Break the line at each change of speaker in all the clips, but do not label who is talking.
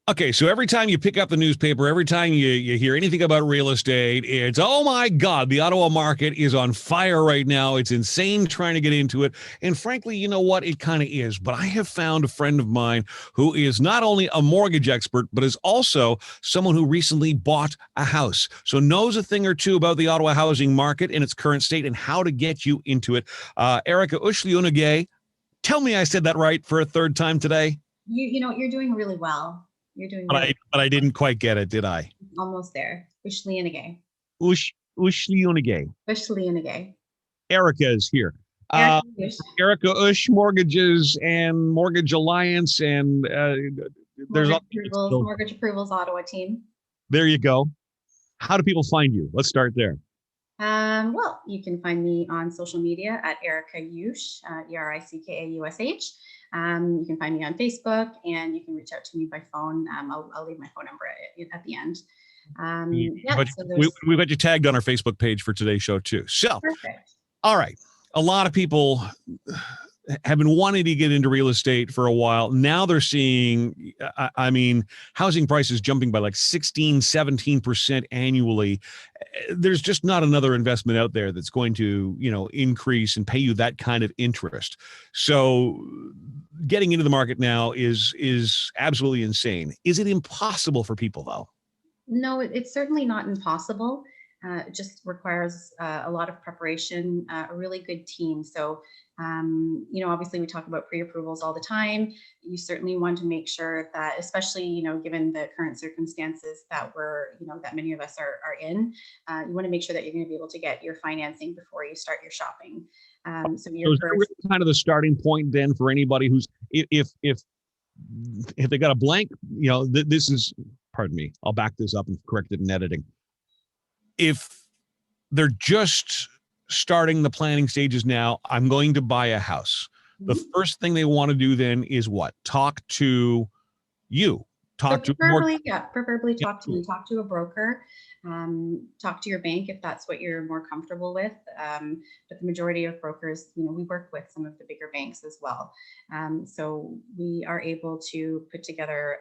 Okay, so every time you pick up the newspaper, every time you hear anything about real estate, it's, oh my God, the Ottawa market is on fire right now. It's insane trying to get into it. And frankly, you know what? It kind of is. But I have found a friend of mine who is not only a mortgage expert, but is also someone who recently bought a house. So knows a thing or two about the Ottawa housing market in its current state and how to get you into it. Ericka Ush, tell me I said that right for a third time today.
You're doing really well. You're doing
But I didn't quite get it, did I?
Almost there. Ushlianagay.
Ushliunigay.
Ushlianagay.
Ericka is here. Ericka Ush Mortgages and Mortgage Alliance, and there's
Mortgage Approvals Ottawa team.
There you go. How do people find you? Let's start there.
Well, you can find me on social media at Ericka Ush, Erickaush. You can find me on Facebook, and you can reach out to me by phone. I'll leave my phone number at the end.
We've got you tagged on our Facebook page for today's show too. So,
perfect.
All right. A lot of people have been wanting to get into real estate for a while. Now they're seeing, housing prices jumping by like 16, 17% annually. There's just not another investment out there that's going to, increase and pay you that kind of interest. So getting into the market now is absolutely insane. Is it impossible for people though?
No, it's certainly not impossible. It just requires a lot of preparation, a really good team. So, obviously we talk about pre-approvals all the time. You certainly want to make sure that, especially, given the current circumstances that that many of us are in, you want to make sure that you're going to be able to get your financing before you start your shopping.
So is that really kind of the starting point then for anybody who's, if they got a blank, this is, pardon me, I'll back this up and correct it in editing. If they're just starting the planning stages now, I'm going to buy a house. Mm-hmm. The first thing they want to do then is what? Talk to you.
Preferably talk to me, talk to a broker, talk to your bank if that's what you're more comfortable with. But the majority of brokers, we work with some of the bigger banks as well. So we are able to put together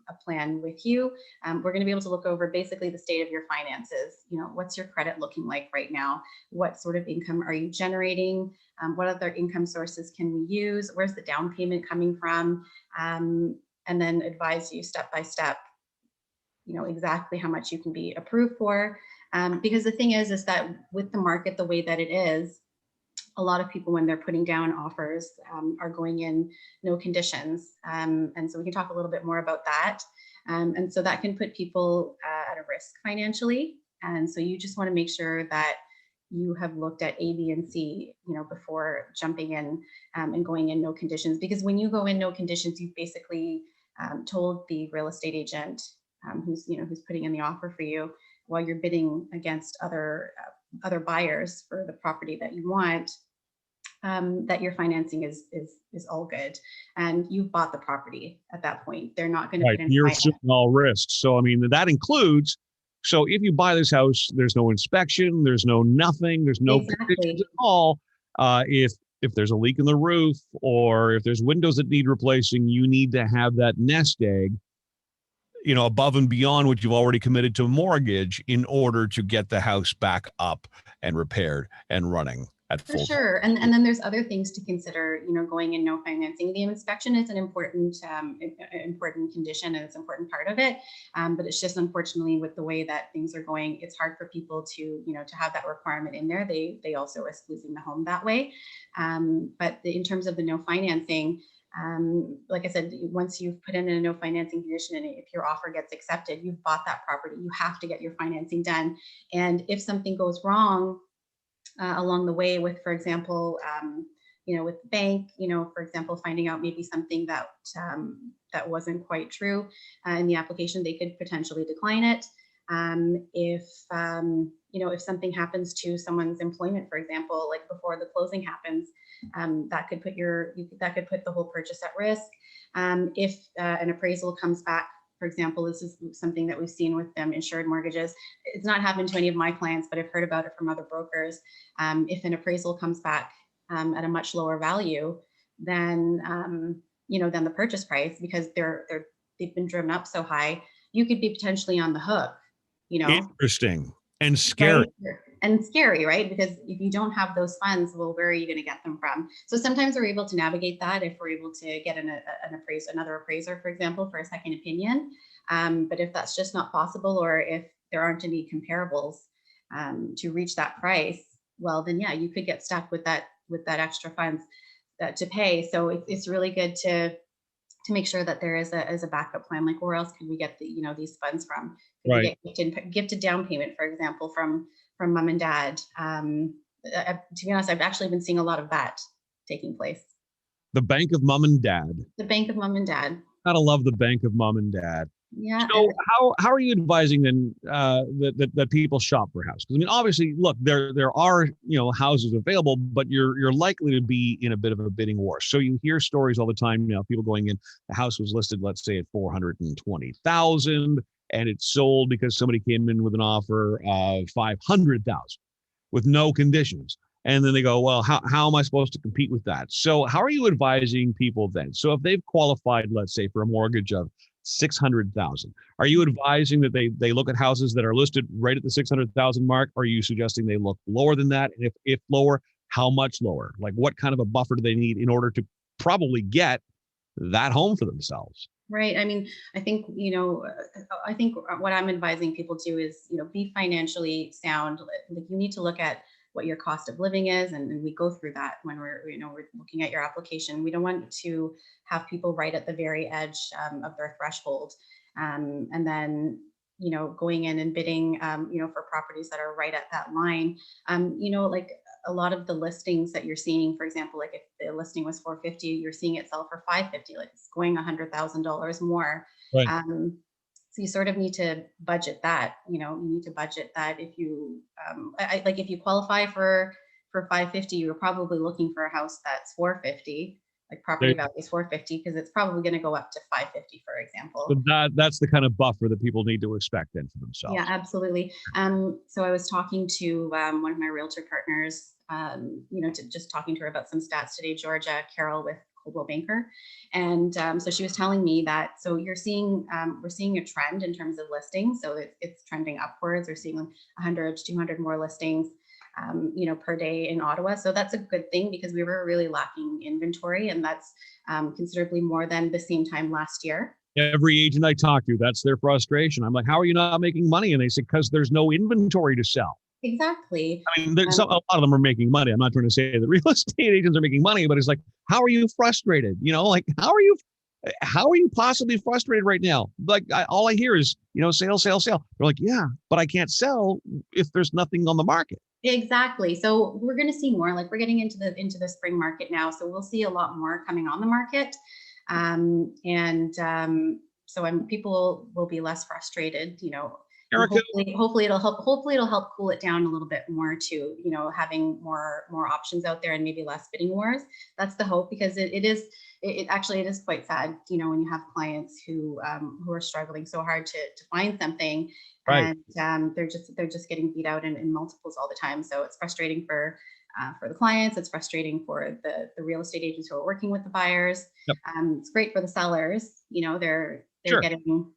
a plan with you. We're going to be able to look over basically the state of your finances. What's your credit looking like right now? What sort of income are you generating? What other income sources can we use? Where's the down payment coming from? And then advise you step by step, exactly how much you can be approved for. Because the thing is that with the market the way that it is, a lot of people when they're putting down offers are going in no conditions. And so we can talk a little bit more about that. And so that can put people at a risk financially. And so you just want to make sure that you have looked at A, B, and C, before jumping in and going in no conditions. Because when you go in no conditions, you've basically told the real estate agent who's putting in the offer for you while you're bidding against other buyers for the property that you want, that your financing is all good, and you've bought the property at that point. They're not going to put in.
You're assuming all risks. So that includes. So if you buy this house, there's no inspection, there's no nothing, there's no conditions at all. If there's a leak in the roof or if there's windows that need replacing, you need to have that nest egg, above and beyond what you've already committed to a mortgage in order to get the house back up and repaired and running at full.
For sure. And then there's other things to consider, going in no financing. The inspection is an important condition, and it's an important part of it. But it's just, unfortunately, with the way that things are going, it's hard for people to have that requirement in there. They also risk losing the home that way. But in terms of the no financing, like I said, once you've put in a no financing condition and if your offer gets accepted, you've bought that property, you have to get your financing done. And if something goes wrong along the way with, for example, with the bank, for example, finding out maybe something that wasn't quite true in the application, they could potentially decline it. If something happens to someone's employment, for example, like before the closing happens, that could put the whole purchase at risk. If an appraisal comes back, for example, this is something that we've seen with insured mortgages. It's not happened to any of my clients, but I've heard about it from other brokers. If an appraisal comes back at a much lower value than the purchase price, because they're they've been driven up so high, you could be potentially on the hook, you know.
Interesting and scary.
Right? And scary, right? Because if you don't have those funds, well, where are you going to get them from? So sometimes we're able to navigate that if we're able to get another appraiser, for example, for a second opinion. But if that's just not possible, or if there aren't any comparables to reach that price, well, then yeah, you could get stuck with that extra funds to pay. So it's really good to make sure that there is a backup plan. Like, where else could we get these funds from? Could
Right.
we get gifted down payment, for example, from mom and dad? To be honest, I've actually been seeing a lot of that taking place.
The bank of mom and dad.
The bank of mom and dad.
Gotta love the bank of mom and dad.
Yeah.
So how are you advising then that people shop for a house? Because I mean, obviously, look, there are houses available, but you're likely to be in a bit of a bidding war. So you hear stories all the time now, people going in. The house was listed, let's say, at $420,000, and it sold because somebody came in with an offer of $500,000 with no conditions. And then they go, well, how am I supposed to compete with that? So how are you advising people then? So if they've qualified, let's say, for a mortgage of $600,000, are you advising that they look at houses that are listed right at the $600,000 mark? Or are you suggesting they look lower than that? And if lower, how much lower? Like, what kind of a buffer do they need in order to probably get that home for themselves?
Right. I mean, I think what I'm advising people to is, be financially sound. Like, you need to look at what your cost of living is, and we go through that when we're looking at your application. We don't want to have people right at the very edge of their threshold, and then going in and bidding for properties that are right at that line. Like, a lot of the listings that you're seeing, for example, like if the listing was $450, you're seeing it sell for $550, like it's going $100,000 more.
Right.
So you sort of need to budget that. You need to budget that. If you if you qualify for $550, you're probably looking for a house that's $450. Like, property value is $450, because it's probably going to go up to $550, for example.
So that's the kind of buffer that people need to expect then for themselves.
Yeah, absolutely. So I was talking to one of my realtor partners, just talking to her about some stats today, Georgia Carroll with Coldwell Banker. And so she was telling me that, so we're seeing a trend in terms of listings. So it's trending upwards. We're seeing 100 to 200 more listings per day in Ottawa. So that's a good thing, because we were really lacking inventory, and that's considerably more than the same time last year.
Every agent I talk to, that's their frustration. I'm like, how are you not making money? And they say, because there's no inventory to sell.
Exactly.
I mean, a lot of them are making money. I'm not trying to say that real estate agents are making money, but it's like, how are you frustrated? Like, how are you possibly frustrated right now? Like, all I hear is, sale, sale, sale. They're like, yeah, but I can't sell if there's nothing on the market.
Exactly. So we're going to see more. Like, we're getting into the spring market now, so we'll see a lot more coming on the market, so people will be less frustrated.
Ericka,
hopefully it'll help cool it down a little bit more too. Having more options out there, and maybe less bidding wars. That's the hope, because it is quite sad. When you have clients who are struggling so hard to find something.
right.
And they're just getting beat out in multiples all the time. So it's frustrating for the clients. It's frustrating for the real estate agents who are working with the buyers.
Yep.
It's great for the sellers. They're
Sure.
getting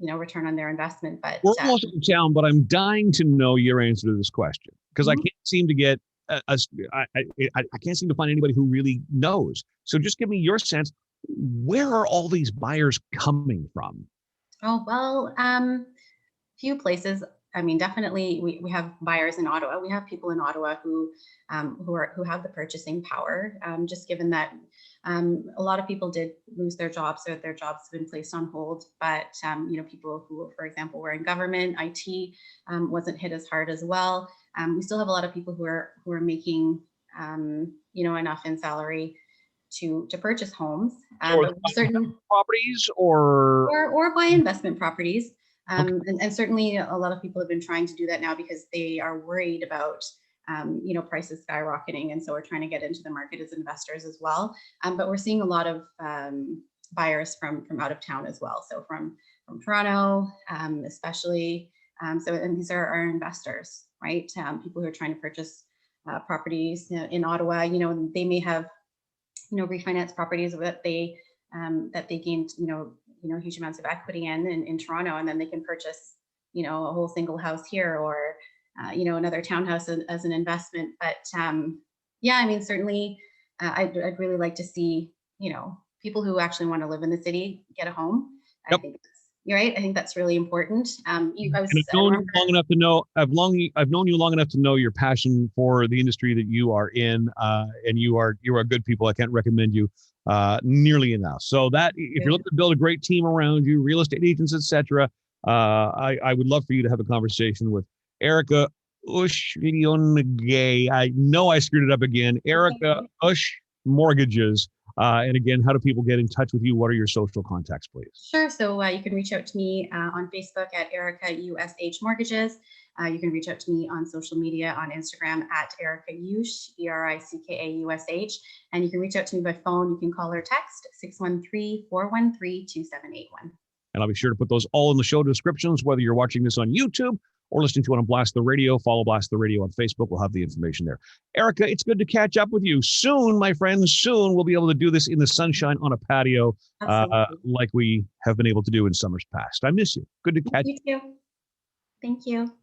return on their investment. But
we're almost in town, but I'm dying to know your answer to this question, because I can't seem to get I can't seem to find anybody who really knows. So just give me your sense. Where are all these buyers coming from?
Oh, well, few places. I mean, definitely we have buyers in Ottawa. We have people in Ottawa who have the purchasing power. Just given that a lot of people did lose their jobs, or their jobs have been placed on hold. But people who, for example, were in government, IT wasn't hit as hard as well. We still have a lot of people who are making enough in salary to purchase homes,
Or
certain
properties, or
buy investment properties.
Okay.
And certainly a lot of people have been trying to do that now, because they are worried about prices skyrocketing, and so we're trying to get into the market as investors as well. But we're seeing a lot of buyers from out of town as well. So from Toronto, especially. And these are our investors, right? People who are trying to purchase properties in Ottawa. They may have refinance properties that they gained huge amounts of equity in Toronto, and then they can purchase, a whole single house here, or, another townhouse as an investment. But yeah, I mean, certainly I'd really like to see, people who actually want to live in the city get a home. I
Yep.
think you're right. I think that's really important. I
And I've known you long enough to know I've known you long enough to know your passion for the industry that you are in, and you are good people. I can't recommend you nearly enough. So that if you're looking to build a great team around you, real estate agents, etc., I would love for you to have a conversation with Ericka Ush. I know I screwed it up again. Ericka Ush Mortgages. And again, how do people get in touch with you? What are your social contacts, please?
Sure. So you can reach out to me on Facebook at Ericka USH Mortgages. You can reach out to me on social media on Instagram at Ericka Ush, ERICKAUSH. And you can reach out to me by phone. You can call or text 613-413-2781.
And I'll be sure to put those all in the show descriptions, whether you're watching this on YouTube or listening to it on Blast the Radio. Follow Blast the Radio on Facebook. We'll have the information there. Ericka, it's good to catch up with you. Soon, my friends, soon we'll be able to do this in the sunshine on a patio like we have been able to do in summers past. I miss you. Good to catch
you. Too. Thank you.